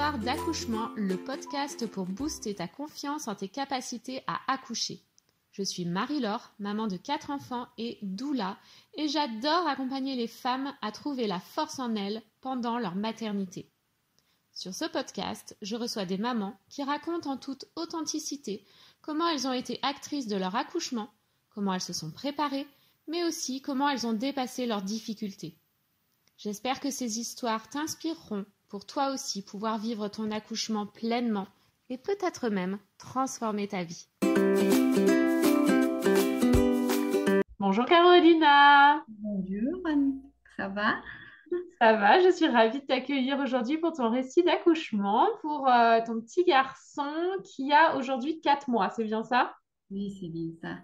Histoire d'accouchement, le podcast pour booster ta confiance en tes capacités à accoucher. Je suis Marie-Laure, maman de 4 enfants et doula, et j'adore accompagner les femmes à trouver la force en elles pendant leur maternité. Sur ce podcast, je reçois des mamans qui racontent en toute authenticité comment elles ont été actrices de leur accouchement, comment elles se sont préparées, mais aussi comment elles ont dépassé leurs difficultés. J'espère que ces histoires t'inspireront pour toi aussi pouvoir vivre ton accouchement pleinement et peut-être même transformer ta vie. Bonjour Carolina. Bonjour, Anne. Ça va? Ça va, je suis ravie de t'accueillir aujourd'hui pour ton récit d'accouchement pour ton petit garçon qui a aujourd'hui 4 mois, c'est bien ça? Oui, c'est bien ça.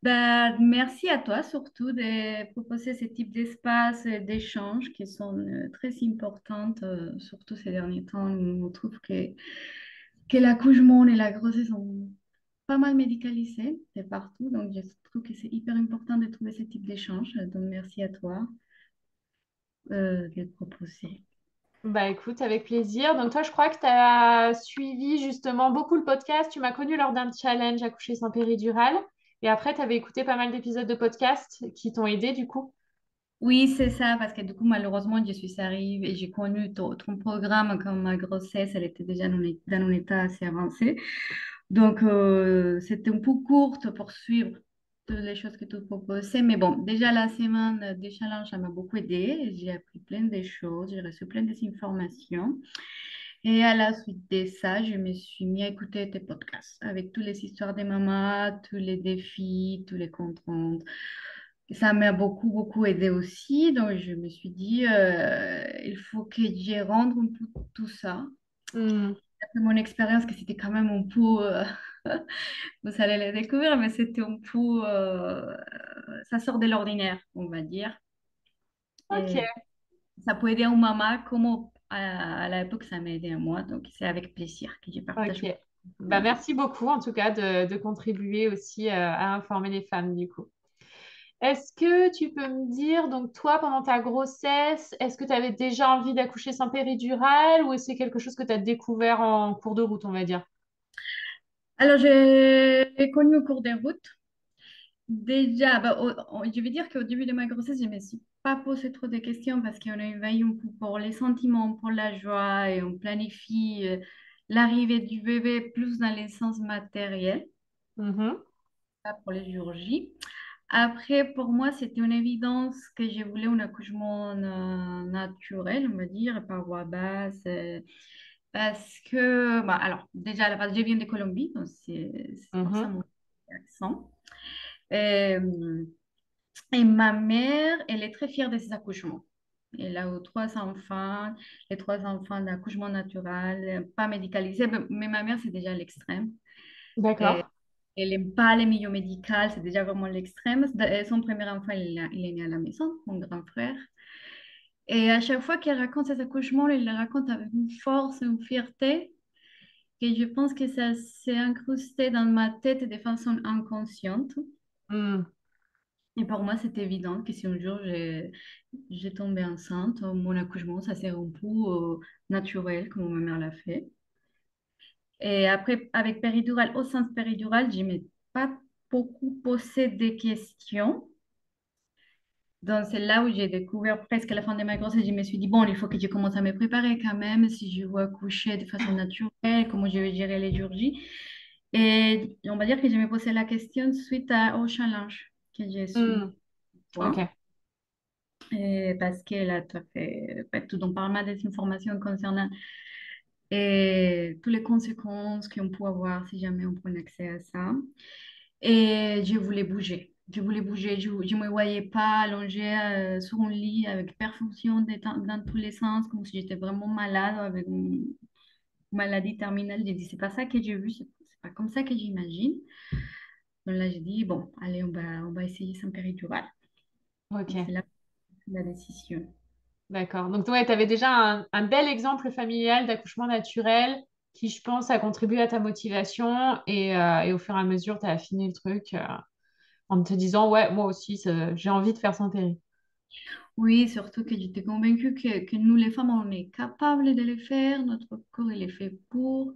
Ben, merci à toi surtout de proposer ce type d'espace d'échange qui sont très importantes, surtout ces derniers temps où on trouve que l'accouchement et la grossesse sont pas mal médicalisés de partout. Donc, je trouve que c'est hyper important de trouver ce type d'échange. Donc, merci à toi de le proposer. Bah écoute, avec plaisir. Donc toi, je crois que tu as suivi justement beaucoup le podcast. Tu m'as connue lors d'un challenge accoucher sans péridurale. Et après, tu avais écouté pas mal d'épisodes de podcast qui t'ont aidé du coup. Oui, c'est ça, parce que du coup, malheureusement, je suis arrivée et j'ai connu ton programme quand ma grossesse, elle était déjà dans un état assez avancé. Donc, c'était un peu courte pour suivre toutes les choses que tu proposais. Mais bon, déjà la semaine des challenges, ça m'a beaucoup aidé. J'ai appris plein de choses, j'ai reçu plein d'informations. Et à la suite de ça, je me suis mis à écouter tes podcasts avec toutes les histoires des mamans, tous les défis, tous les contraintes. Ça m'a beaucoup, beaucoup aidé aussi. Donc, je me suis dit, il faut que je rende un peu tout ça. Hmm. Après mon expérience, que c'était quand même un peu, vous allez le découvrir, mais c'était un peu, ça sort de l'ordinaire, on va dire. Ok, Et ça peut aider à une maman comme à l'époque, ça m'a aidé à moi. Donc, c'est avec plaisir que je partage ok. Bah, ma vie. merci beaucoup en tout cas de contribuer aussi à informer les femmes du coup. Est-ce que tu peux me dire, donc toi, pendant ta grossesse, est-ce que tu avais déjà envie d'accoucher sans péridurale ou est-ce que c'est quelque chose que tu as découvert en cours de route, on va dire? Alors, j'ai connu au cours des routes. Déjà, bah, je vais dire qu'au début de ma grossesse, je ne me suis pas posé trop de questions parce qu'on a éveillé un peu pour les sentiments, pour la joie et on planifie l'arrivée du bébé plus dans les sens matériels, Mhm. pas pour les jours J. Après, pour moi, c'était une évidence que je voulais un accouchement naturel, on va dire, par voie basse. Parce que, bah, alors, déjà, à la base, je viens de Colombie, donc c'est pour ça Mhm. mon accent. Euh, Et ma mère, elle est très fière de ses accouchements. Elle a eu 3 enfants, les 3 enfants d'accouchement naturel, pas médicalisé, mais ma mère, c'est déjà l'extrême. D'accord. Et elle n'aime pas les milieux médicaux, c'est déjà vraiment l'extrême. Son premier enfant, il est né à la maison, mon grand frère. Et à chaque fois qu'elle raconte ses accouchements, elle le raconte avec une force, une fierté, que je pense que ça s'est incrusté dans ma tête de façon inconsciente. Hmm. Et pour moi, c'est évident que si un jour j'ai tombé enceinte, mon accouchement, ça s'est rompu naturel, comme ma mère l'a fait. Et après, avec péridurale, au sein de péridurale, je ne m'ai pas beaucoup posé des questions. Donc, c'est là où j'ai découvert presque à la fin de ma grossesse, je me suis dit, bon, il faut que je commence à me préparer quand même, si je veux accoucher de façon naturelle, comment je vais gérer les jours J. Et on va dire que je me posais la question suite au challenge que j'ai su. Hmm. Ok. Parce qu'elle a tout fait, tout donc pas mal des informations concernant toutes les conséquences qu'on peut avoir si jamais on prend accès à ça. Et je voulais bouger. Je voulais bouger. Je ne me voyais pas allongée sur un lit avec perfusion dans tous les sens, comme si j'étais vraiment malade avec une maladie terminale. J'ai dit, c'est pas ça que j'ai vu, c'est pas comme ça que j'imagine. Donc là, j'ai dit, bon, allez, on va essayer sans péridurale. Et c'est Ok. là la décision. D'accord. Donc, ouais, tu avais déjà un bel exemple familial d'accouchement naturel qui, je pense, a contribué à ta motivation et au fur et à mesure, tu as affiné le truc en te disant, ouais, moi aussi, j'ai envie de faire sans péri. Oui, surtout que j'étais convaincue que nous, les femmes, on est capables de le faire. Notre corps, il est fait pour.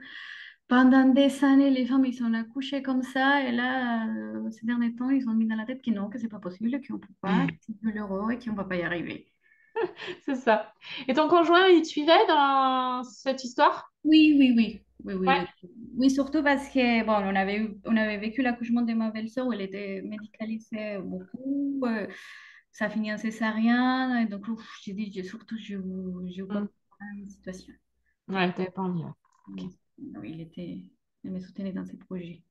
Pendant des années, les femmes, ils sont accouchées comme ça. Et là, ces derniers temps, ils ont mis dans la tête que non, que c'est pas possible, qu'on peut pas, que c'est douloureux et qu'on va pas y arriver. C'est ça. Et ton conjoint, il te suivait dans cette histoire? Oui, oui, oui. Oui, oui, Ouais. oui, surtout parce que, bon, on avait vécu l'accouchement de ma belle-sœur où elle était médicalisée beaucoup. Ça finit en césarienne. Et donc, ouf, j'ai dit, surtout, je veux Mm. pas une situation. Ouais, t'avais pas envie. Ouais. Ok. Oui, il me soutenait dans ses projets.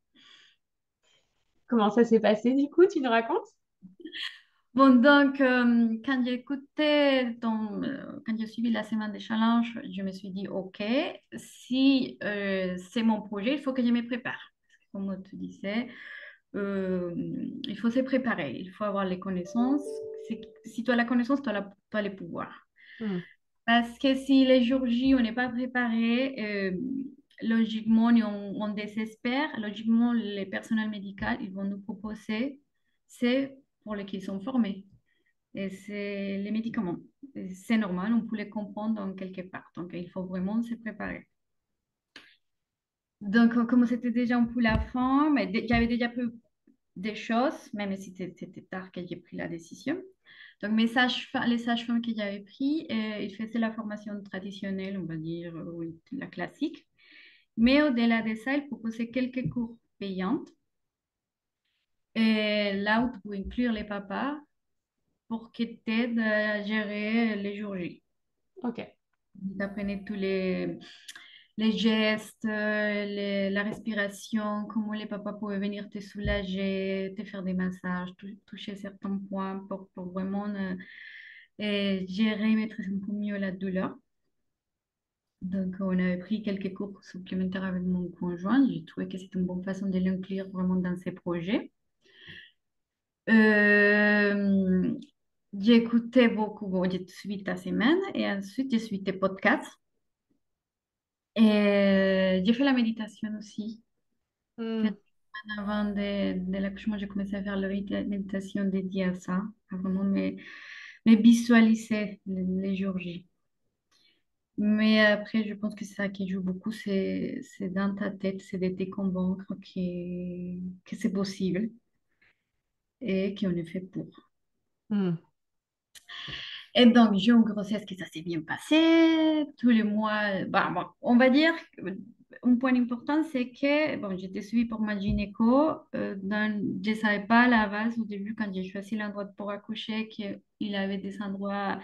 Comment ça s'est passé du coup, tu nous racontes? Bon, donc, quand j'ai suivi la semaine des challenges, je me suis dit, OK, si c'est mon projet, il faut que je me prépare. Parce que comme on te disait, euh, il faut se préparer, il faut avoir les connaissances. Si tu as la connaissance, tu as les pouvoirs. Mm. Parce que si les jours J, on n'est pas préparé, logiquement, on désespère. Logiquement, les personnels médicaux, ils vont nous proposer, c'est pour lesquels ils sont formés. Et c'est les médicaments. Et c'est normal, on peut les comprendre dans quelque part. Donc, il faut vraiment se préparer. Donc, comme c'était déjà un peu la fin, mais j'avais déjà pris des choses, même si c'était tard que j'ai pris la décision. Donc, les sages-femmes que j'avais pris, ils faisaient la formation traditionnelle, on va dire, oui, la classique. Mais au-delà de ça, ils proposaient quelques cours payants. Et là où tu peux inclure les papas pour qu'ils t'aident à gérer les jours J. Ok. Ils apprenaient tous les gestes, la respiration, comment les papas pouvaient venir te soulager, te faire des massages, toucher certains points pour vraiment gérer, maîtriser un peu mieux la douleur. Donc, on avait pris quelques cours supplémentaires avec mon conjoint. J'ai trouvé que c'était une bonne façon de l'inclure vraiment dans ses projets. Euh, j'ai écouté beaucoup, bon, j'ai suivi ta semaine et ensuite j'ai suivi tes podcasts. Et j'ai fait la méditation aussi. Mm. Avant de l'accouchement, j'ai commencé à faire la méditation dédiée à ça, à vraiment me visualiser les jours J. Mais après, je pense que c'est ça qui joue beaucoup, c'est dans ta tête, c'est de te convaincre que c'est possible et qu'on est fait pour. Mm. Et donc, j'ai une grossesse qui ça s'est bien passé. Tous les mois, bah, bon, on va dire, un point important, c'est que bon, j'étais suivie pour ma gynéco. Je ne savais pas à la base, au début, quand j'ai choisi l'endroit pour accoucher, qu'il avait des endroits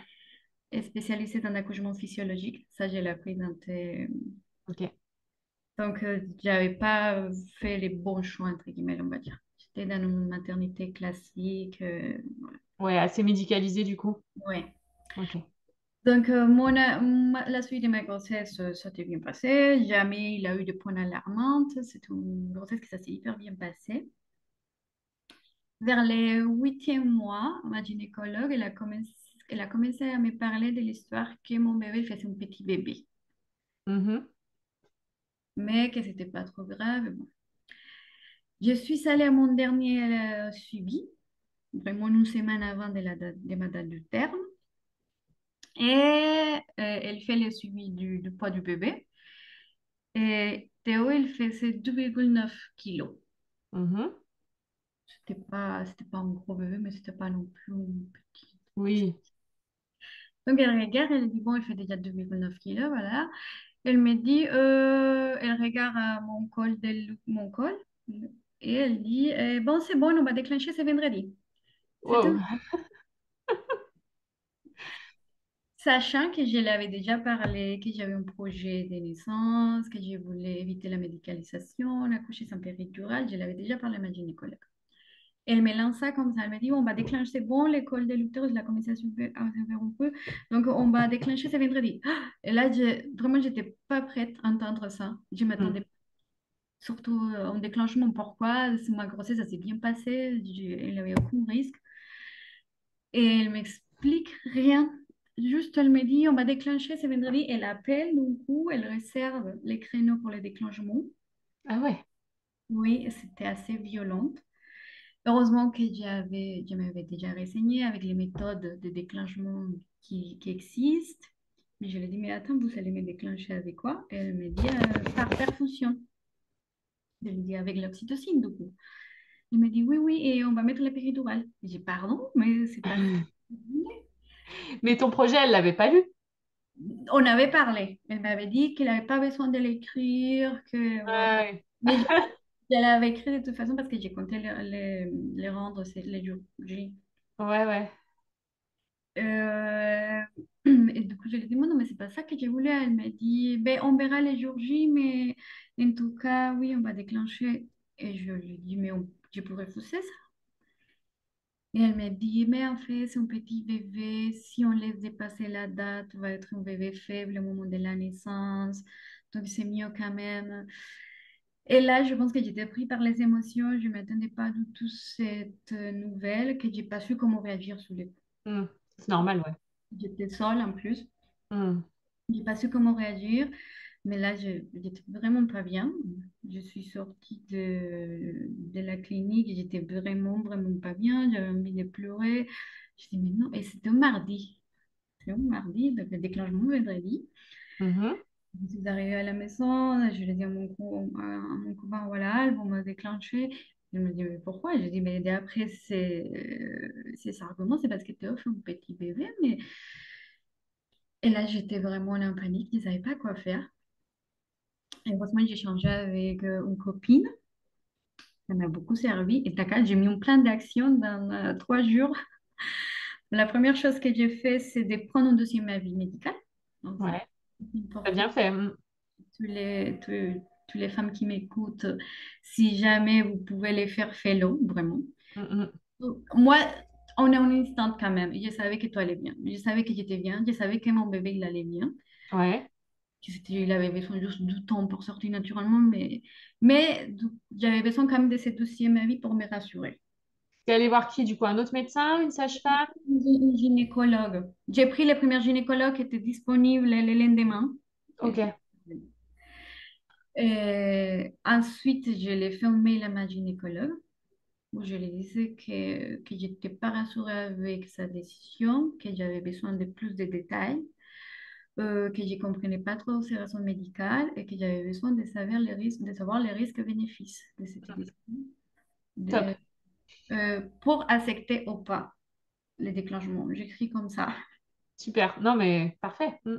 spécialisés dans l'accouchement physiologique. Ça, je l'ai appris dans tes... Ok. Donc, j'avais pas fait les bons choix, entre guillemets, on va dire. J'étais dans une maternité classique. Ouais, assez médicalisé du coup. Ouais. Ok. Donc, la suite de ma grossesse, ça s'est bien passé. Jamais il a eu de points alarmants. C'est une grossesse qui ça s'est hyper bien passé. Vers le huitième mois, ma gynécologue, elle a commencé à me parler de l'histoire que mon bébé faisait un petit bébé, Mhm. mais que c'était pas trop grave. Bon. Je suis allée à mon dernier suivi, vraiment une semaine avant de ma date du terme, et elle fait le suivi du poids du bébé. Et Théo, il faisait 2,9 kilos. Mhm. C'était pas un gros bébé, mais c'était pas non plus un petit. Oui. Donc, elle regarde, elle dit, bon, il fait déjà 2,9 kilos, voilà. Elle me dit, elle regarde mon col, mon col, et elle dit, bon, c'est bon, on va déclencher ce vendredi. C'est Wow. tout. Sachant que je l'avais déjà parlé, que j'avais un projet de naissance, que je voulais éviter la médicalisation, accoucher sans péridurale, je l'avais déjà parlé à ma gynécologue. Elle me lance ça comme ça. Elle me dit, on va déclencher, c'est bon, l'école de l'utérus, la commencé à se faire un peu. Donc, on va déclencher ce vendredi. Ah. Et là, vraiment, j'étais pas prête à entendre ça. Je Mm. m'attendais surtout en déclenchement. Pourquoi? Ma grossesse, ça s'est bien passé. Il n'y avait aucun risque. Et elle m'explique rien. Juste, elle me dit, on va déclencher ce vendredi. Elle appelle, du coup, elle réserve les créneaux pour le déclenchement. Ah ouais. Oui, c'était assez violent. Heureusement que je m'avais déjà renseigné avec les méthodes de déclenchement qui existent. Mais je lui ai dit, mais attends, vous allez me déclencher avec quoi? Et elle me dit, par perfusion. Je lui ai dit, avec l'oxytocine, du coup. Il me dit, oui, oui, et on va mettre la péridurale. J'ai dit, pardon, mais c'est pas ça. Mais ton projet, elle l'avait pas lu. On avait parlé. Elle m'avait dit qu'elle n'avait pas besoin de l'écrire, que voilà. Ouais, Mais je l'avais écrit de toute façon parce que j'ai compté les rendre les jours J. ouais, ouais. Euh, et du coup, je lui ai dit, non, mais c'est pas ça que je voulais. Elle m'a dit, ben, on verra les jours J, mais en tout cas, oui, on va déclencher. Et je lui ai dit, mais je pourrais refuser ça. Et elle m'a dit, mais en fait, c'est un petit bébé. Si on laisse dépasser la date, va être un bébé faible au moment de la naissance. Donc, c'est mieux quand même. Et là, je pense que j'étais pris par les émotions. Je ne m'attendais pas du tout cette nouvelle, que j'ai pas su comment réagir sur les coups. Hmm. C'est normal, ouais. J'étais seule en plus. Hmm. J'ai pas su comment réagir. Mais là, j'étais vraiment pas bien. Je suis sortie de la clinique. J'étais vraiment, vraiment pas bien. J'avais envie de pleurer. Je dis, mais non. Et c'était un mardi. C'est un mardi, donc le déclenchement vendredi. Mhm. Je suis arrivée à la maison. Je lui ai dit à mon copain, voilà, elles vont me déclencher. Il me dit, mais pourquoi? Je dis, mais après ces arguments, c'est parce que tu offres un petit bébé. Mais... Et là, j'étais vraiment en panique. Je ne savais pas quoi faire. Et heureusement, j'ai changé avec une copine. Ça m'a beaucoup servi. Et t'as j'ai mis un plan d'action dans 3 jours. La première chose que j'ai fait, c'est de prendre un dossier de ma vie médicale. Donc, ça, Ouais, c'est t'as important. bien fait. Hmm. Tous les femmes qui m'écoutent, si jamais vous pouvez les faire, faites-le, vraiment. Hmm, hmm. Donc, moi, on est en instant quand même. Je savais que toi allais bien. Je savais que j'étais bien. Je savais que mon bébé, il allait bien. Ouais. Il avait besoin juste du temps pour sortir naturellement, mais j'avais besoin quand même de ce dossier de ma vie pour me rassurer. T'es allé voir qui, du coup? Un autre médecin, une sage-femme? Une gynécologue. J'ai pris les premières gynécologues qui étaient disponibles le lendemain. Ok. Et ensuite, je l'ai fait un mail à ma gynécologue où je lui disais que je n'étais pas rassurée avec sa décision, que j'avais besoin de plus de détails, que je ne comprenais pas trop ses raisons médicales et que j'avais besoin de savoir les risques-bénéfices de cette décision, Top. pour accepter ou pas le déclenchement. J'écris comme ça. Super. Non, mais parfait. Hmm.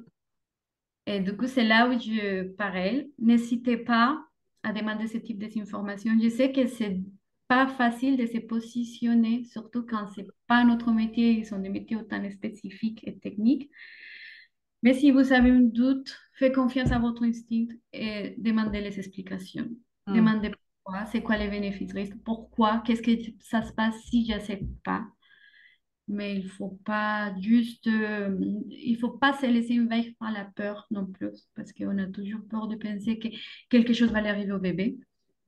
Et du coup, c'est là où pareil, n'hésitez pas à demander ce type d'informations. Je sais que c'est pas facile de se positionner, surtout quand c'est pas notre métier, ils sont des métiers autant spécifiques et techniques. Mais si vous avez un doute, faites confiance à votre instinct et demandez les explications. Hmm. Demandez pourquoi, c'est quoi les bénéfices, risques, pourquoi, qu'est-ce que ça se passe si j'accepte pas. Mais il faut pas se laisser envahir par la peur non plus, parce qu'on a toujours peur de penser que quelque chose va aller arriver au bébé.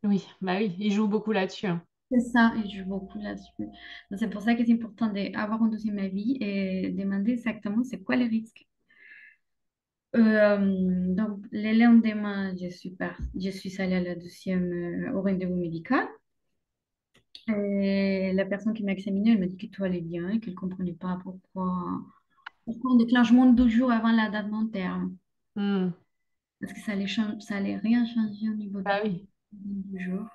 Oui, bah oui, il joue beaucoup là-dessus, hein. C'est ça, et je joue beaucoup là-dessus. Donc, c'est pour ça que c'est important d'avoir un deuxième avis et demander exactement c'est quoi les risques. Donc, le lendemain, je suis allée à la deuxième, au rendez-vous médical. Et la personne qui m'a examinée, elle m'a dit que tout allait bien et qu'elle ne comprenait pas pourquoi un déclenchement 2 jours avant la date mon terme. Hmm. Parce que ça allait rien changer au niveau Bah oui. du jour.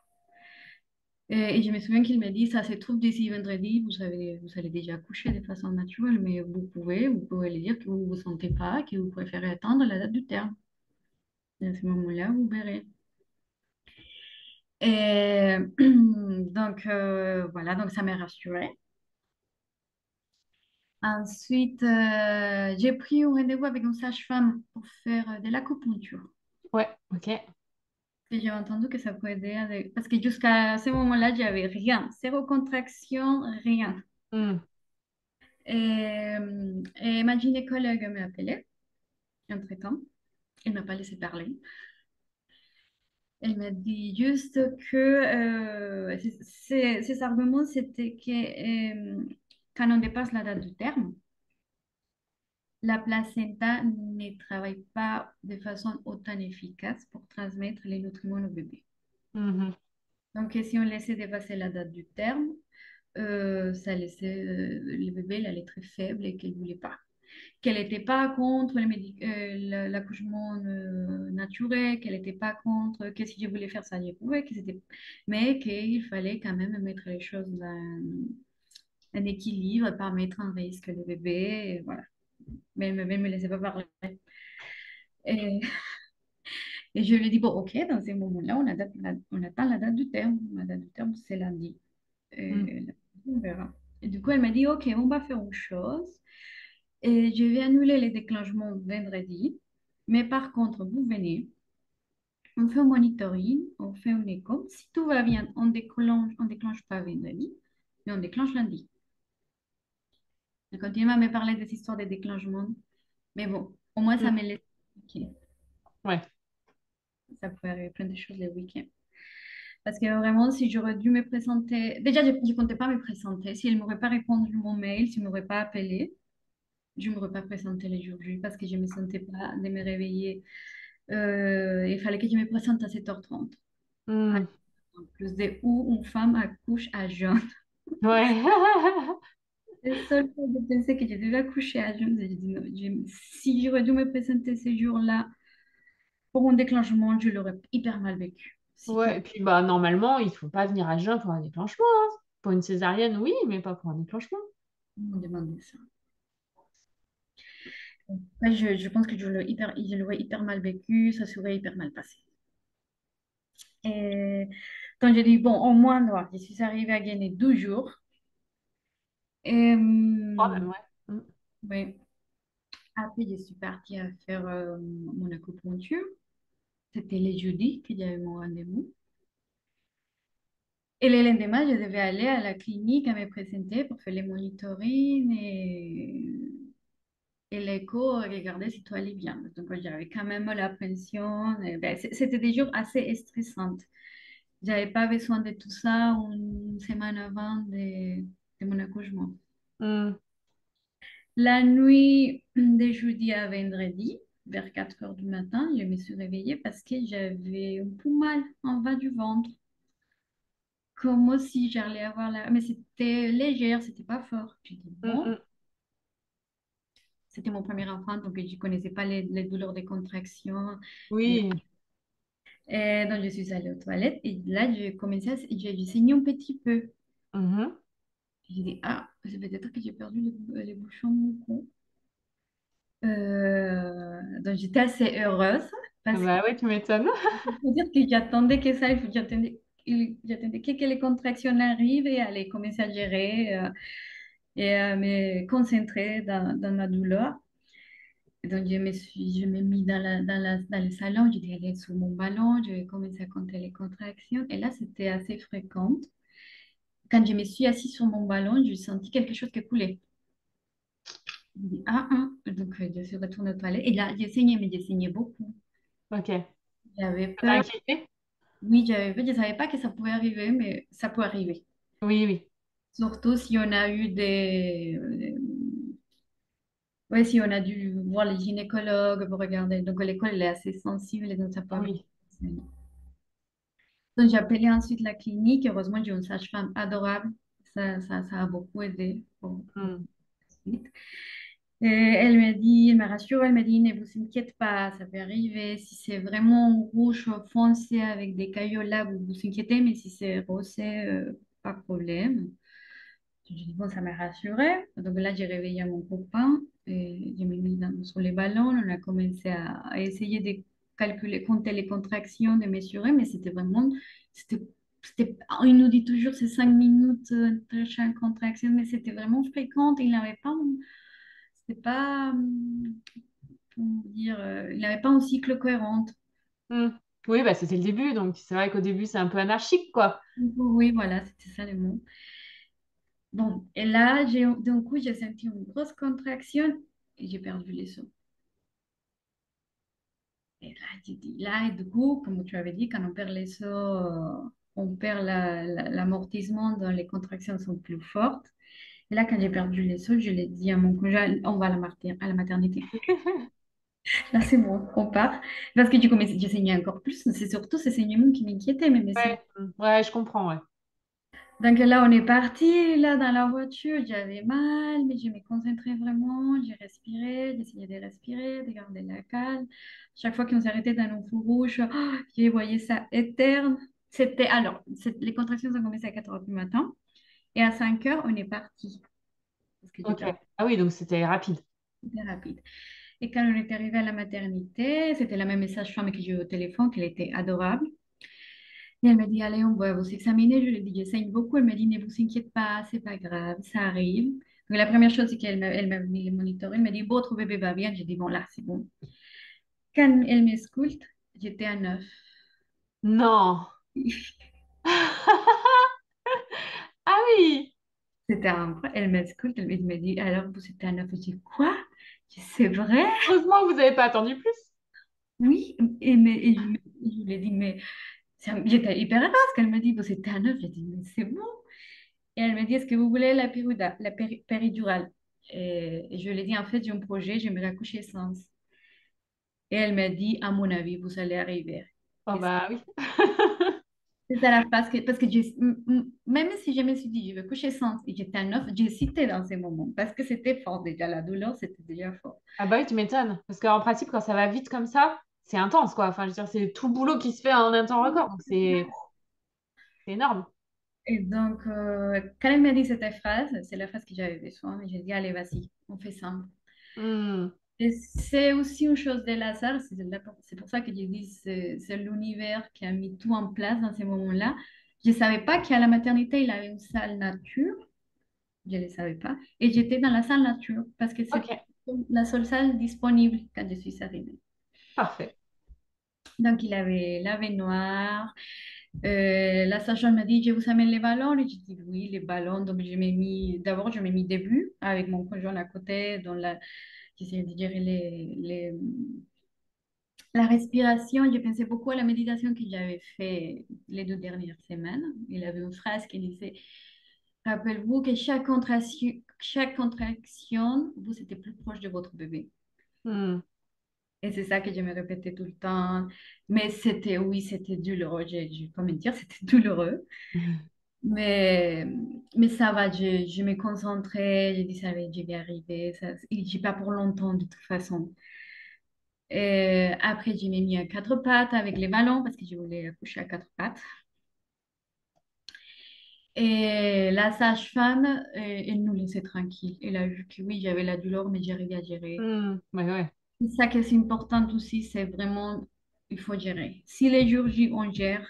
Et je me souviens qu'il m'a dit, ça se trouve d'ici vendredi, vous allez déjà coucher de façon naturelle, mais vous pouvez lui dire que vous ne vous sentez pas, que vous préférez attendre la date du terme. Et à ce moment-là, vous verrez. Et donc, voilà, donc ça m'a rassurée. Ensuite, j'ai pris un rendez-vous avec une sage-femme pour faire de l'acupuncture. Ouais, ok. Et j'ai entendu que ça peut aider parce que jusqu'à ce moment-là, j'avais rien, zéro contraction, rien. Hmm. Et ma gynécologue m'a appelée entre-temps. Elle m'a pas laissé parler. Elle m'a dit juste que ses arguments, c'était que quand on dépasse la date du terme, la placenta ne travaille pas de façon autant efficace pour transmettre les nutriments au bébé. Mhm. Donc, si on laissait dépasser la date du terme, ça laissait le bébé, il allait très faible et qu'elle voulait pas. Qu'elle n'était pas contre l'accouchement naturel, qu'elle n'était pas contre, que si je voulais faire ça, je pouvais, mais qu'il fallait quand même mettre les choses dans un équilibre, pas mettre en risque le bébé, et voilà. Mais elle ne me laissait pas parler. Et, et je lui ai dit, bon, ok, dans ces moments-là, on attend la date du terme. La date du terme, c'est lundi. Mm. Et on verra. Et du coup, elle m'a dit, ok, on va faire une chose. Et je vais annuler les déclenchements vendredi. Mais par contre, vous venez, on fait un monitoring, on fait un écho. Si tout va bien, on déclenche pas vendredi, mais on déclenche lundi. Elle continue à me parler des histoires de déclenchement. Mais bon, au moins, ça Mm. me laisse. Ok, Ouais. ça peut arriver plein de choses les week-ends. Parce que vraiment, si j'aurais dû me présenter, déjà, je ne comptais pas me présenter. Si elle ne m'aurait pas répondu mon mail, si elle ne m'aurait pas appelé, je ne m'aurais pas présenté les jours J parce que je ne me sentais pas de me réveiller. Il fallait que je me présente à 7h30. En Mm. plus de où une femme accouche à jeun. Ouais. Le seul fait de penser que je devais accoucher à jeun, j'ai dit non, si j'aurais dû me présenter ces jours-là pour un déclenchement, je l'aurais hyper mal vécu. Si Ouais, pas, et puis bah normalement, il faut pas venir à jeun pour un déclenchement, hein. Pour une césarienne, oui, mais pas pour un déclenchement. on me demandait ça. Ouais, je pense que je l'aurais hyper mal vécu, ça serait hyper mal passé. Et donc, j'ai dit, bon, au moins, voilà, je suis arrivée à gagner 12 jours. Et, Oh, même, ouais. Mm. ouais. Après, je suis partie à faire mon acupuncture. C'était le jeudi que j'avais mon rendez-vous. Et le lendemain, je devais aller à la clinique à me présenter pour faire les monitorings et l'écho, regarder si tout allait bien. Donc, j'avais quand même l'appréhension. Ben, c'était des jours assez stressants. J'avais pas besoin de tout ça une semaine avant de mon accouchement. Mm. La nuit de jeudi à vendredi, vers 4 heures du matin, je me suis réveillée parce que j'avais un peu mal en bas du ventre. Comme si j'allais avoir la... Mais c'était légère, c'était pas fort. J'ai dit, Mm, bon, mm. c'était mon premier enfant, donc je connaissais pas les douleurs des contractions. Et, Oui. et donc, je suis allée aux toilettes et là, j'ai saigné un petit peu. Mhm. J'ai dit, ah, c'est peut-être que j'ai perdu les bouchons de mon cou. Donc, j'étais assez heureuse parce que Bah ouais, tu m'étonnes. faut dire que j'attendais que ça, j'attendais que les contractions arrivent et aller commencer à gérer et à me concentrer dans la douleur. Et donc, je me mis dans le salon, j'ai dit, aller sur mon ballon, je vais commencer à compter les contractions. Et là, c'était assez fréquent. Quand je me suis assise sur mon ballon, j'ai senti quelque chose qui coulait. J'ai dit, ah, ah. Donc, je suis retournée aux toilettes. Et là, j'ai saigné, mais j'ai saigné beaucoup. Ok. J'avais Ça t'a peur. inquiété? Oui, j'avais peur. Je ne savais pas que ça pouvait arriver, mais ça peut arriver. Oui, oui. Surtout si on a eu ouais, si on a dû voir les gynécologues pour regarder. Donc, l'école, elle est assez sensible et donc ça peut arriver. Oui. Donc, j'ai appelé ensuite la clinique. Heureusement, j'ai une sage-femme adorable. Ça a beaucoup aidé pour Mm. la suite. Et elle m'a rassurée, elle m'a dit, ne vous inquiétez pas, ça peut arriver. Si c'est vraiment rouge foncé avec des caillots là, vous vous inquiétez, mais si c'est rosé, pas de problème. J'ai dit, bon, ça m'a rassurée. Donc là, j'ai réveillé mon copain et j'ai mis sur les ballons. On a commencé à essayer de calculer, compter les contractions, de mesurer, mais c'était, il nous dit toujours c'est 5 minutes entre chaque contraction, mais c'était vraiment fréquent. Il n'avait pas, c'était pas, comment dire, il n'avait pas un cycle cohérent. Mm. Oui, bah c'était le début, donc c'est vrai qu'au début, c'est un peu anarchique, quoi. Oui, voilà, c'était ça le mot. Bon, et là, d'un coup, j'ai senti une grosse contraction et j'ai perdu les sons. Et là, j'ai dit, là, et du coup, comme tu avais dit, quand on perd les os, on perd l'amortissement dans les contractions sont plus fortes. Et là, quand j'ai perdu les os, je l'ai dit à mon conjoint, on va à la maternité. Là, c'est bon, on part. Parce que du coup, j'ai saigné encore plus. C'est surtout ces saignements qui m'inquiétaient, mais Ouais, mm. Ouais, je comprends, ouais. Donc là, on est parti, là, dans la voiture, j'avais mal, mais je me concentrais vraiment, j'ai respiré, j'essayais de respirer, de garder la calme. Chaque fois qu'on s'arrêtait dans un feu rouge, oh, je voyais ça éterne. Les contractions ont commencé à 4 heures du matin, et à 5 heures, on est parti, parce que Ok. j'étais Ah oui, donc c'était rapide. c'était rapide. Et quand on est arrivé à la maternité, c'était la même sage-femme que j'ai eu au téléphone, qu'elle était adorable. Et elle m'a dit, allez, on va vous examiner. Je lui ai dit, j'essaye beaucoup. Elle m'a dit, ne vous inquiétez pas, c'est pas grave, ça arrive. Donc, la première chose, c'est elle m'a mis le moniteur. Elle m'a dit, votre bébé va bien. J'ai dit, bon, là, c'est bon. Quand elle m'esculte, j'étais à 9. Non. Ah oui. C'était un... Elle m'esculte, elle m'a dit, alors, vous étiez à 9. Je dis, quoi? Je dis, c'est vrai? Heureusement que vous n'avez pas attendu plus. Oui. Je lui ai dit, mais j'étais hyper heureuse qu'elle me dit, vous étiez à 9. J'ai dit, mais c'est bon. Et elle me dit, est-ce que vous voulez la péridurale? Et je lui ai dit, en fait, j'ai un projet, j'aimerais accoucher sans. Et elle m'a dit, à mon avis, vous allez arriver. Oh Et bah oui. c'était la phrase parce que même si je me suis dit, je vais coucher sans, et j'étais à 9, j'ai hésité dans ces moments parce que c'était fort déjà, la douleur, c'était déjà fort. Ah bah oui, tu m'étonnes. Parce qu'en pratique, quand ça va vite comme ça, c'est intense, quoi. Enfin, je veux dire, c'est tout le boulot qui se fait en un temps record. Donc c'est énorme. Et donc, quand elle m'a dit cette phrase, c'est la phrase que j'avais besoin, et j'ai dit, allez, vas-y, on fait ça. Hmm. Et c'est aussi une chose de hasard, c'est pour ça que je dis c'est l'univers qui a mis tout en place dans ces moments-là. Je ne savais pas qu'à la maternité, il avait une salle nature, je ne le savais pas. Et j'étais dans la salle nature parce que c'est Ok, la seule salle disponible quand je suis arrivée. parfait. Donc, il avait la baignoire. La sage-femme m'a dit, je vous amène les ballons. Et j'ai dit, oui, les ballons. Donc, d'abord, je m'ai mis début avec mon conjoint à côté, j'essayais de gérer la respiration, je pensais beaucoup à la méditation que j'avais fait les 2 dernières semaines. Il avait une phrase qui disait, rappelez-vous que chaque contraction, vous êtes plus proche de votre bébé. Hmm. Et c'est ça que je me répétais tout le temps. Mais oui, c'était douloureux. Je vais pas me dire, c'était douloureux. Mais, mais ça va, je me concentrais, je dis, ça va, je vais y arriver. Ça, j'ai pas pour longtemps de toute façon. Après, j'ai mis à 4 pattes avec les ballons parce que je voulais accoucher à 4 pattes. Et la sage-femme, elle nous laissait tranquilles. Elle a vu que oui, j'avais la douleur, mais j'arrivais à gérer. Hmm. Ouais, ouais, C'est ça qui est important aussi, c'est vraiment, il faut gérer. Si les jours J, on gère,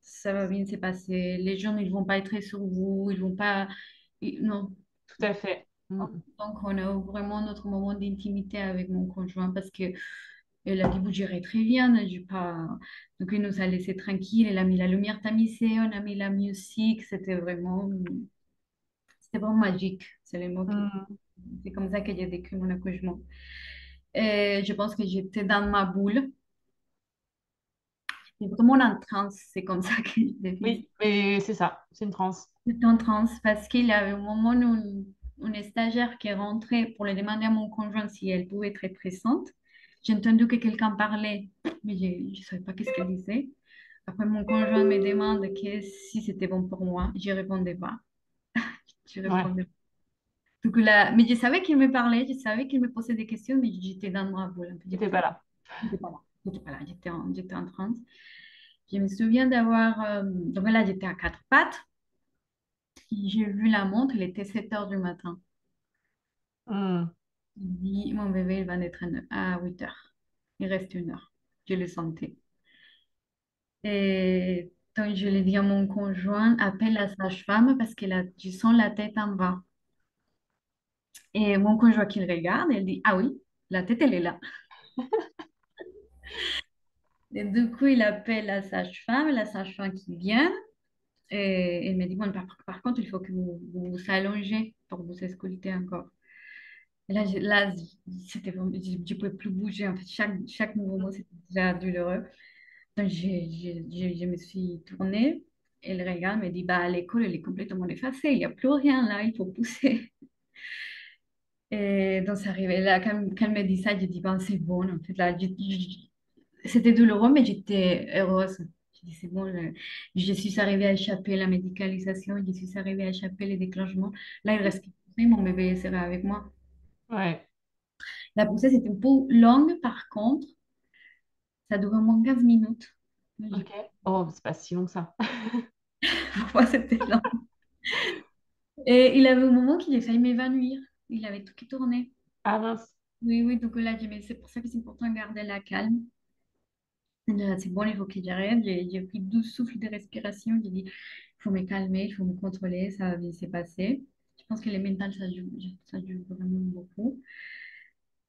ça va bien se passer. Les gens, ils vont pas être sur vous, ils vont pas... non. tout à fait. Hmm. Donc, on a vraiment notre moment d'intimité avec mon conjoint parce que elle a dit, vous gérez très bien, j'ai pas... Donc, il nous a laissé tranquille. Elle a mis la lumière tamisée, on a mis la musique. C'était vraiment magique. C'est le mot Hmm. c'est comme ça que j'ai vécu mon accouchement. Et je pense que j'étais dans ma boule. J'étais vraiment en transe. C'est comme ça que je définis. Oui, mais c'est ça, c'est une transe. J'étais en transe parce qu'il y avait un moment où une stagiaire qui est rentrée pour le demander à mon conjoint si elle pouvait être présente. J'ai entendu que quelqu'un parlait, mais je ne savais pas qu'est-ce qu'elle disait. Après, mon conjoint me demande si c'était bon pour moi. Je ne répondais pas. Je Ouais, répondais pas. Donc là, mais je savais qu'il me parlait, je savais qu'il me posait des questions, mais j'étais dans ma boule. En fait, t'étais pas là. j'étais pas là. J'étais pas là. J'étais en transe. Je me souviens d'avoir... donc là, j'étais à 4 pattes. J'ai vu la montre, il était 7 heures du matin. Hmm. Il dit, mon bébé, il va naître à 8 heures. Il reste 1 heure. Je le sentais. Et donc, je l'ai dit à mon conjoint, appelle la sage-femme parce que je sens la tête en bas. Et mon conjoint qui le regarde, il dit, ah oui, la tête, elle est là. Et du coup, il appelle la sage-femme qui vient. Et il me dit, bon, par contre, il faut que vous vous allongez pour vous escolter encore. Et là, c'était je ne pouvais plus bouger. En fait, chaque mouvement, c'était déjà douloureux. Donc, je me suis tournée et le regard me dit, bah, l'école, elle est complètement effacée. Il n'y a plus rien là, il faut pousser. Et donc, ça arrivait là, quand elle me dit ça, j'ai dit, bon, c'est bon. En fait, là, c'était douloureux, mais j'étais heureuse. Je dis, c'est bon, je suis arrivée à échapper la médicalisation, je suis arrivée à échapper les déclenchements. Là, il reste que mon bébé sera avec moi. Ouais. La poussée, c'était un peu longue, par contre, ça durait au moins 15 minutes. Ok. Oh, c'est pas si long que ça. Pour moi, c'était long. Et il avait un moment qu'il a failli m'évanouir. Il avait tout qui tournait. Ah mince. Oui, oui, donc là, j'ai dit, mais c'est pour ça que c'est important de garder la calme. Là, c'est bon, il faut que j'arrête. J'ai pris 12 souffles de respiration. J'ai dit, il faut me calmer, il faut me contrôler, ça va bien se passer. Je pense que les mentales, ça joue vraiment beaucoup.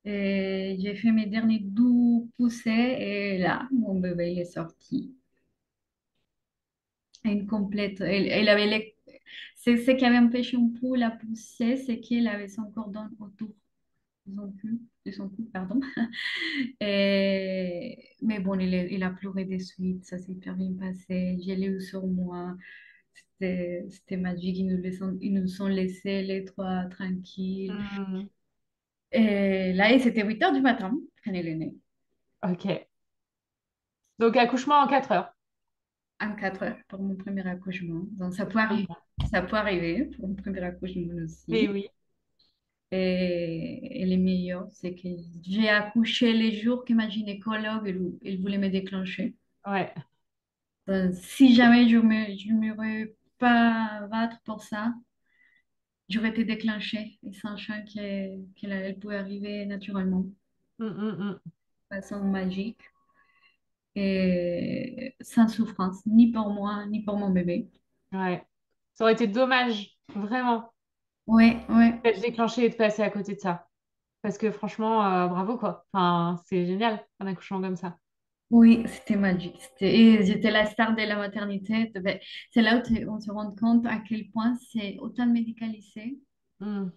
Et j'ai fait mes derniers 12 poussées et là, mon bébé, il est sorti. Une complète. Il avait c'est ce qui avait empêché un peu la poussée, c'est qu'il avait son cordon autour de son cou, pardon. Mais bon, il a pleuré de suite, ça s'est hyper bien passé. J'ai lu sur moi. C'était magique. Ils nous ont laissés les trois tranquilles. Hmm. Et là, c'était 8 heures du matin quand il est né. Ok. Donc accouchement en 4 heures. En 4 heures pour mon premier accouchement. Donc, Vraiment. ça peut arriver pour mon premier accouchement Mais aussi. oui. Et le meilleur, c'est que j'ai accouché les jours que ma gynécologue, elle voulait me déclencher. Ouais. Si jamais je m'aurais pas battre pour ça, j'aurais été déclenchée et sachant qu'elle pouvait arriver naturellement, Hmm, hmm, hmm. de façon magique et sans souffrance, ni pour moi, ni pour mon bébé. Ouais. Ça aurait été dommage, vraiment, Oui, oui, d'être déclenché et de passer à côté de ça. Parce que franchement, bravo quoi. Enfin, c'est génial, un accouchement comme ça. oui, c'était magique. Et j'étais la star de la maternité. Ben, c'est là où on se rend compte à quel point c'est autant médicalisé Hmm.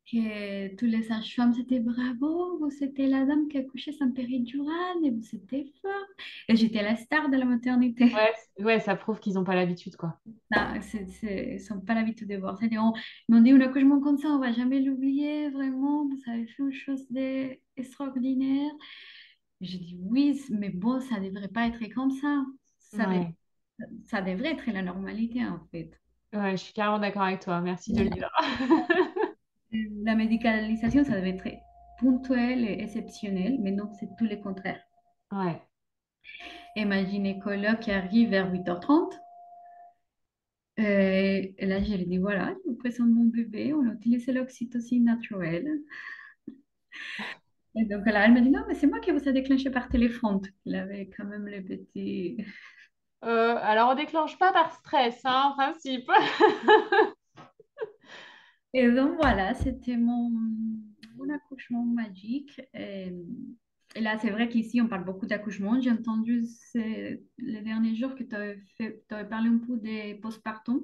que tous les sages-femmes, c'était bravo, vous c'était la dame qui a accouché sans péridurale et vous c'était fort. Et j'étais la star de la maternité. Ouais, ouais, ça prouve qu'ils n'ont pas l'habitude, quoi. Non, ils sont pas l'habitude de voir. C'est-à-dire, ils m'ont dit un accouchement comme ça, on va jamais l'oublier, vraiment, vous avez fait une chose d'extraordinaire. J'ai dit oui, mais bon, ça devrait pas être comme ça. Ça, Ouais, ça devrait être la normalité, en fait. ouais, je suis carrément d'accord avec toi. Merci de le dire. La médicalisation, ça devait être ponctuel et exceptionnel, mais non, c'est tout le contraire. Ouais. Et ma gynécologue qui arrive vers 8h30. Et là, je lui dis, voilà, je vous présente mon bébé, on a utilisé l'oxytocine naturelle. Et donc là, elle me dit, non, mais c'est moi qui vous ai déclenché par téléphone. Il avait quand même le petit... Alors, on déclenche pas par stress, hein, en principe. Et donc voilà, c'était mon accouchement magique. Et là, c'est vrai qu'ici, on parle beaucoup d'accouchement. J'ai entendu les derniers jours que tu avais parlé un peu des postpartum.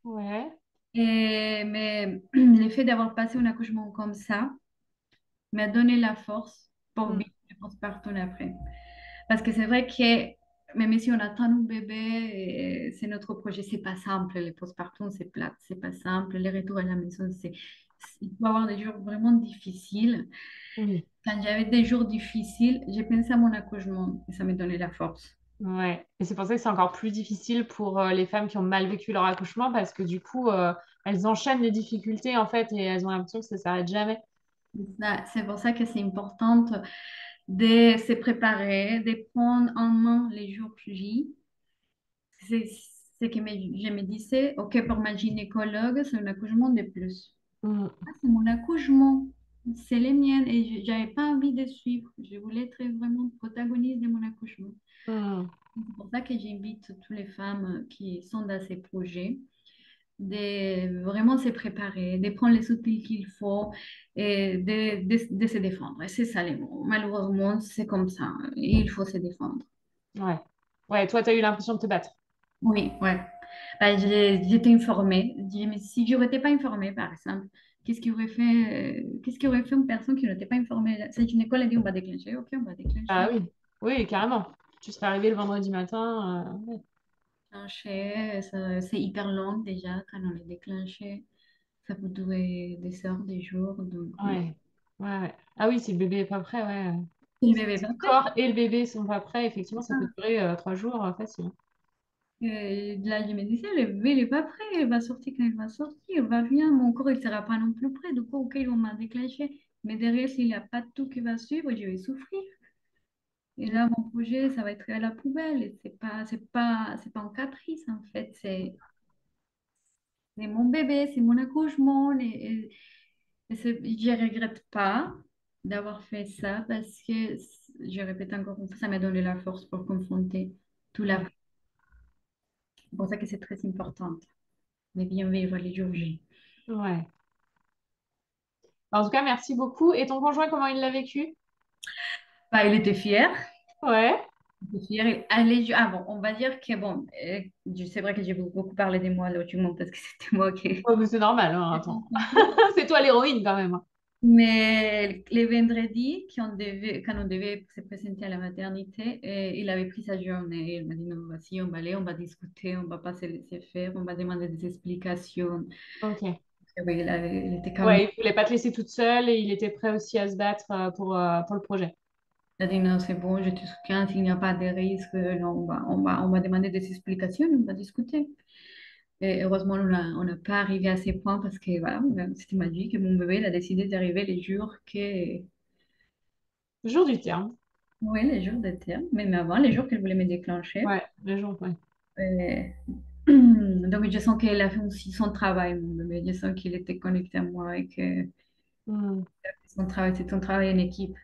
Ouais. Mais le fait d'avoir passé un accouchement comme ça m'a donné la force pour Mm, vivre le postpartum après. Parce que c'est vrai que même si on attend un bébé, c'est notre projet, c'est pas simple. Les postpartum, c'est plat, c'est pas simple. Les retours à la maison, il peut y avoir des jours vraiment difficiles. oui. Quand j'avais des jours difficiles, j'ai pensé à mon accouchement et ça m'a donné la force. Ouais. Et c'est pour ça que c'est encore plus difficile pour les femmes qui ont mal vécu leur accouchement parce que du coup, elles enchaînent les difficultés en fait et elles ont l'impression que ça s'arrête jamais. C'est pour ça que c'est important de se préparer, de prendre en main les jours J. C'est ce que je me disais, OK, pour ma gynécologue, c'est un accouchement de plus. Mm, Ah, c'est mon accouchement, c'est les miennes et j'avais pas envie de suivre. Je voulais être vraiment protagoniste de mon accouchement. mm. C'est pour ça que j'invite toutes les femmes qui sont dans ces projets de vraiment se préparer, de prendre les outils qu'il faut et de se défendre. Et c'est ça les mots. Malheureusement, c'est comme ça. Il faut se défendre. Ouais. Ouais, toi, tu as eu l'impression de te battre. Oui, ouais. Ben, j'étais informée. Je dis, mais si je n'étais pas informée, par exemple, qu'est-ce qui aurait fait une personne qui n'était pas informée? C'est une école a dit on va déclencher. OK, on va Ah déclencher. oui. Oui, carrément. Tu serais arrivé le vendredi matin. Ouais. Déclencher, c'est hyper long déjà quand on est déclenché. Ça peut durer des heures, des jours. Donc, oui. Ouais. Ouais, ouais. Ah oui, si le bébé est pas prêt, ouais. le bébé Si va le faire. corps et le bébé sont pas prêts, effectivement, ça peut durer 3 jours facile. Et là, je me disais, le bébé, il n'est pas prêt, il va sortir quand il va sortir, il va bien, mon corps, il ne sera pas non plus prêt, du coup, ok, on m'a déclenché, mais derrière, s'il n'y a pas tout qui va suivre, je vais souffrir. Et là, mon projet, ça va être à la poubelle, et c'est pas un caprice, en fait, c'est mon bébé, c'est mon accouchement, je ne regrette pas d'avoir fait ça, parce que, je répète encore une fois, ça m'a donné la force pour confronter tout la. Mm. C'est pour ça que c'est très important de bien vivre les jours J. Ouais. En tout cas, merci beaucoup. Et ton conjoint, comment il l'a vécu? Bah, il était fier. Ouais. Il était fier. Allez, ah bon, on va dire que bon, c'est vrai que j'ai beaucoup parlé de moi là, du monde parce que c'était moi qui. Oh, mais c'est normal, hein, attends. C'est toi l'héroïne quand même, hein. Mais les vendredis, quand on devait se présenter à la maternité, il avait pris sa journée. Il m'a dit, non, voici, on va aller, on va discuter, on va pas se laisser faire, on va demander des explications. Ok. Et oui, il était quand même. Ouais, il voulait pas te laisser toute seule et il était prêt aussi à se battre pour le projet. Il a dit, non, c'est bon, je te soutiens, s'il n'y a pas de risque, non, on va demander des explications, on va discuter. Et heureusement, on n'a pas arrivé à ces points parce que voilà, c'était magique. Mon bébé, il a décidé d'arriver les jours Le jour du terme. oui, les jours de terme, même avant, les jours qu'elle voulait me déclencher. Ouais, le jour, ouais. Et donc, je sens qu'elle a fait aussi son travail, mon bébé. Je sens qu'il était connecté à moi et que Mm, son travail, c'est son travail en équipe.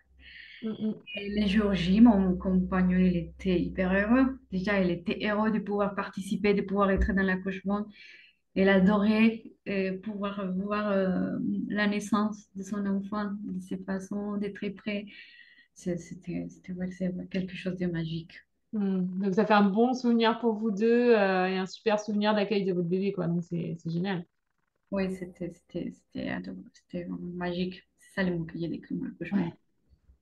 mm, mm, Et les jours J, mon compagnon, il était hyper heureux. Déjà, il était heureux de pouvoir participer, de pouvoir être dans l'accouchement. Elle adorait pouvoir voir la naissance de son enfant, de ses façons, d'être très près. C'était vrai que c'est quelque chose de magique. mm. Donc ça fait un bon souvenir pour vous deux et un super souvenir d'accueil de votre bébé, quoi. Donc c'est génial. Oui, c'était adorable, c'était vraiment magique. C'est ça le mot que j'ai décrit, mon accouchement.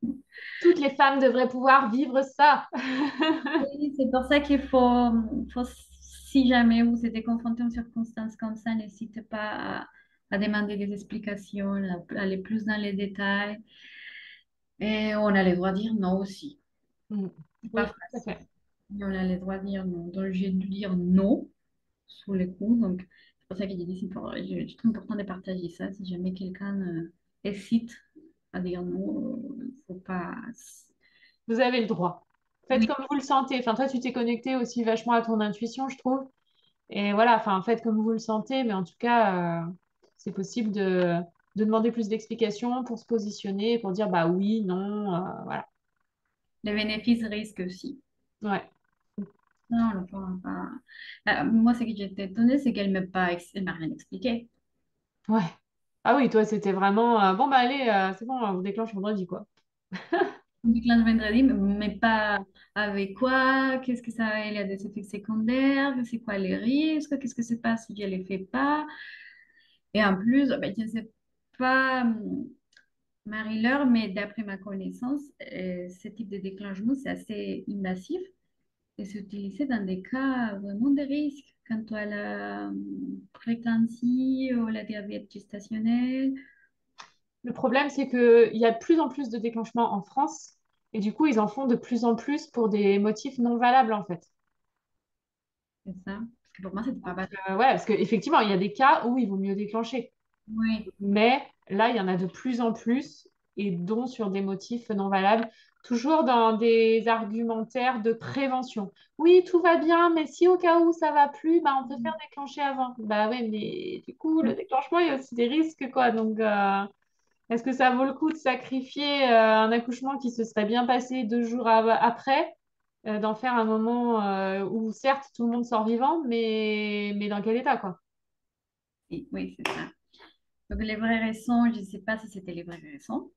Ouais. Toutes les femmes devraient pouvoir vivre ça. Oui, c'est pour ça si jamais vous êtes confronté à une circonstance comme ça, n'hésitez pas à demander des explications, à aller plus dans les détails. Et on a le droit de dire non aussi. Mm. C'est pas Oui, tout à facile. fait. Mais on a le droit de dire non. Donc, j'ai dû dire non sous les coups. Donc, c'est pour ça que j'ai dit, c'est très important de partager ça. Si jamais quelqu'un hésite à dire non, faut pas. Vous avez le droit. Faites Oui, comme vous le sentez. Enfin, toi, tu t'es connecté aussi vachement à ton intuition, je trouve. Et voilà, enfin, faites comme vous le sentez, mais en tout cas, c'est possible de demander plus d'explications pour se positionner, pour dire bah oui, non, voilà. les bénéfices risques aussi. Ouais, Non, le point, pas. Moi, ce que j'étais étonnée, c'est elle m'a rien expliqué. ouais. Ah oui, toi, c'était vraiment bon, bah allez, c'est bon, on vous déclenche vendredi, quoi. On déclenche vendredi, mais pas avec quoi, qu'est-ce que ça, il y a des effets secondaires, c'est quoi les risques, qu'est-ce que se passe si je ne les fais pas. Et en plus, ben, je ne sais pas, Marie-Laure, mais d'après ma connaissance, ce type de déclenchement, c'est assez invasif et c'est utilisé dans des cas vraiment de risque, quand tu as la prééclampsie ou la diabète gestationnelle. Le problème, c'est qu'il y a de plus en plus de déclenchements en France, et du coup, ils en font de plus en plus pour des motifs non valables, en fait. C'est ça. Parce que pour moi, c'était pas valable. Ouais, parce qu'effectivement, il y a des cas où il vaut mieux déclencher. Oui, Mais là, il y en a de plus en plus, et dont sur des motifs non valables, toujours dans des argumentaires de prévention. Oui, tout va bien, mais si au cas où ça va plus, bah, on peut faire déclencher avant. Bah ouais, mais du coup, le déclenchement, il y a aussi des risques, quoi. Donc, est-ce que ça vaut le coup de sacrifier un accouchement qui se serait bien passé 2 jours après, d'en faire un moment où certes tout le monde sort vivant, mais dans quel état, quoi? oui, oui, c'est ça. Donc, les vraies raisons, je ne sais pas si c'était les vraies raisons,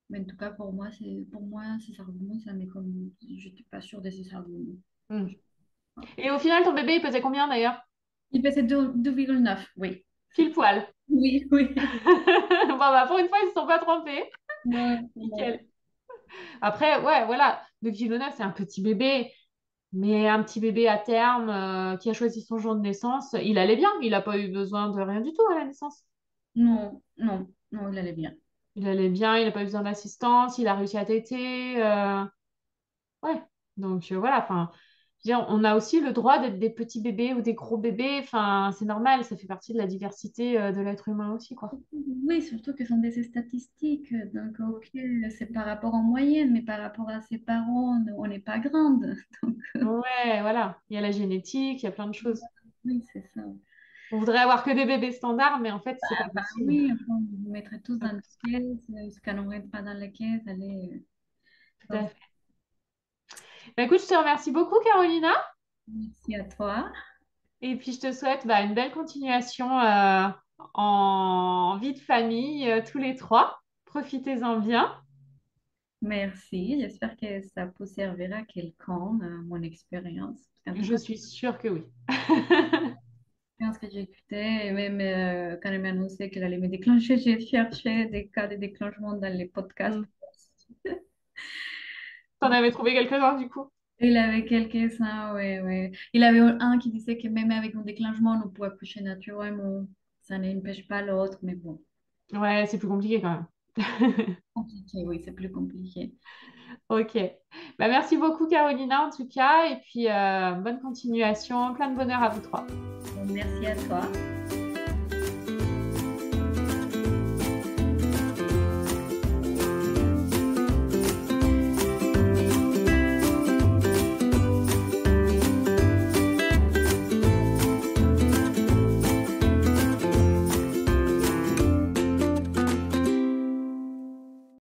mais en tout cas, pour moi, ces arguments, ça m'est comme, je n'étais pas sûre de ces arguments. Hmm. Et au final, ton bébé, il pesait combien d'ailleurs? Il faisait 2,9, oui. Pile poil. Oui, oui. Bon, bah, pour une fois, ils ne se sont pas trompés. Ouais, ouais. Nickel. Après, ouais, voilà, 2,9 kg, c'est un petit bébé. Mais un petit bébé à terme qui a choisi son jour de naissance, il allait bien. Il n'a pas eu besoin de rien du tout à la naissance. Non, non, non, il allait bien. Il allait bien, il n'a pas eu besoin d'assistance, il a réussi à téter. Ouais, donc voilà, enfin, je veux dire, on a aussi le droit d'être des petits bébés ou des gros bébés, enfin, c'est normal, ça fait partie de la diversité de l'être humain aussi, quoi. Oui, surtout que ce sont des statistiques. Donc, ok, c'est par rapport en moyenne, mais par rapport à ses parents, on n'est pas grande. Donc, Ouais, voilà, il y a la génétique, il y a plein de choses. oui, c'est ça. On voudrait avoir que des bébés standards, mais en fait, c'est pas Bah possible. oui, enfin, vous mettrez tous dans les caisses. Ce qu'on n'aurait pas dans les caisses, allez. Tout à fait. Bah, écoute, je te remercie beaucoup, Carolina, Merci à toi. et puis je te souhaite une belle continuation en vie de famille, tous les trois. Profitez-en bien. Merci. J'espère que ça peut servir à quelqu'un, mon expérience. En tout Je cas, suis sûre que oui. l'expérience que j'ai écoutée, et même quand elle m'a annoncé qu'elle allait me déclencher, j'ai cherché des cas de déclenchement dans les podcasts. Mm. T'en avais trouvé quelques-uns du coup? Il avait quelques-uns, ouais, ouais. Il avait un qui disait que même avec un déclenchement, on pouvait accoucher naturellement. Ça n'empêche pas l'autre, mais bon, Ouais, c'est plus compliqué quand même. compliqué, oui, c'est plus compliqué. Ok. Merci beaucoup, Carolina, en tout cas. Et puis, bonne continuation. Plein de bonheur à vous trois. Bon, merci à toi.